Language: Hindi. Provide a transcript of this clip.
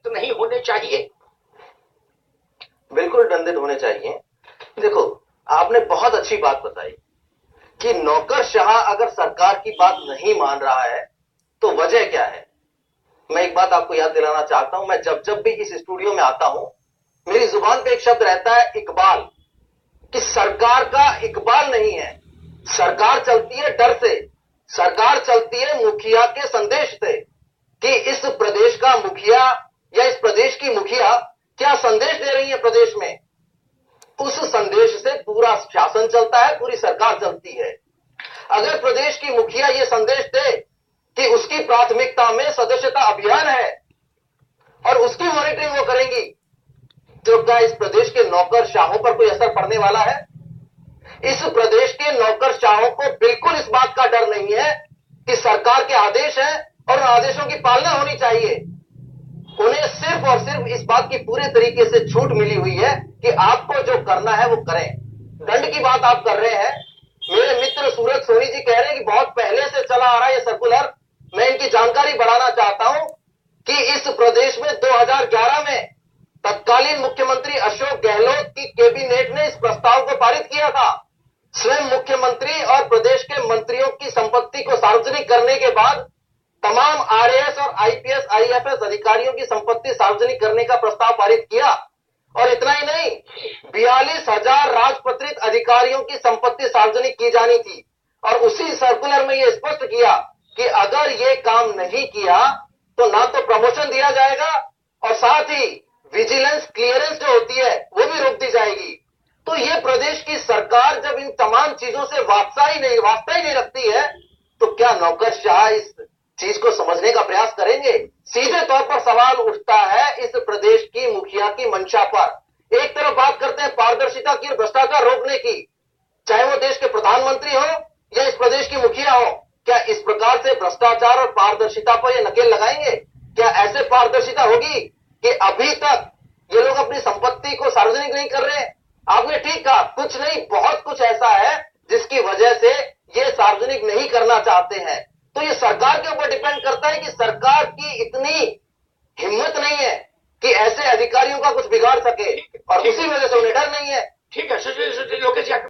दंडित नहीं होने चाहिए? बिल्कुल दंडित होने चाहिए। देखो, आपने बहुत अच्छी बात बताई कि नौकरशाह अगर सरकार की बात नहीं मान रहा है तो वजह क्या है। मैं एक बात आपको याद दिलाना चाहता हूं, मैं जब जब भी इस स्टूडियो में आता हूं, मेरी जुबान पे एक शब्द रहता है, इकबाल। कि सरकार का इकबाल नहीं है, सरकार चलती है डर से, सरकार चलती है मुखिया के संदेश से कि इस प्रदेश का मुखिया या इस प्रदेश की मुखिया क्या संदेश दे रही है प्रदेश में, उस संदेश से पूरा शासन चलता है, पूरी सरकार चलती है। अगर प्रदेश की मुखिया यह संदेश दे कि उसकी प्राथमिकता में सदस्यता अभियान है और उसकी मॉनिटरिंग वो करेंगी, तो क्या इस प्रदेश के नौकरशाहों पर कोई असर पड़ने वाला है? इस प्रदेश के नौकरशाहों को बिल्कुल इस बात का डर नहीं है कि सरकार के आदेश हैं और उन आदेशों की पालना होनी चाहिए। उन्हें सिर्फ और सिर्फ इस बात की पूरे तरीके से छूट मिली हुई है कि आपको जो करना है वो करें। दंड की बात आप कर रहे हैं, मेरे मित्र सूरज सोनी जी कह रहे हैं कि बहुत पहले से चला आ रहा है ये सर्कुलर। मैं इनकी जानकारी बढ़ाना चाहता हूं कि इस प्रदेश में 2011 में तत्कालीन मुख्यमंत्री अशोक गहलोत की कैबिनेट ने इस प्रस्ताव को पारित किया था। स्वयं मुख्यमंत्री और प्रदेश के मंत्रियों की संपत्ति को सार्वजनिक करने के बाद तमाम आरएएस और आईपीएस आईएफएस अधिकारियों की संपत्ति सार्वजनिक करने का प्रस्ताव पारित किया। और इतना ही नहीं, 42,000 राजपत्रित अधिकारियों की संपत्ति सार्वजनिक की जानी थी। और उसी सर्कुलर में यह स्पष्ट किया कि अगर ये काम नहीं किया तो ना तो प्रमोशन दिया जाएगा और साथ ही विजिलेंस क्लियरेंस जो होती है वो भी रोक दी जाएगी। तो ये प्रदेश की सरकार जब इन तमाम चीजों से वास्ता ही नहीं रखती है, तो क्या नौकरशाह इस चीज को समझने का प्रयास करेंगे? सीधे तौर पर सवाल उठता है इस प्रदेश की मुखिया की मंशा पर। एक तरफ बात करते हैं पारदर्शिता की और भ्रष्टाचार रोकने की, चाहे वो देश के प्रधानमंत्री हो या इस प्रदेश की मुखिया हो, क्या इस प्रकार से भ्रष्टाचार और पारदर्शिता पर ये नकेल लगाएंगे? क्या ऐसे पारदर्शिता होगी कि अभी तक ये लोग अपनी संपत्ति को सार्वजनिक नहीं कर रहे? आपने ठीक कहा, कुछ नहीं बहुत कुछ ऐसा है जिसकी वजह से ये सार्वजनिक नहीं करना चाहते हैं। तो ये सरकार के ऊपर डिपेंड करता है कि सरकार की इतनी हिम्मत नहीं है कि ऐसे अधिकारियों का कुछ बिगाड़ सके, और उसी वजह से उन्हें डर नहीं है। ठीक है लोकेश जी।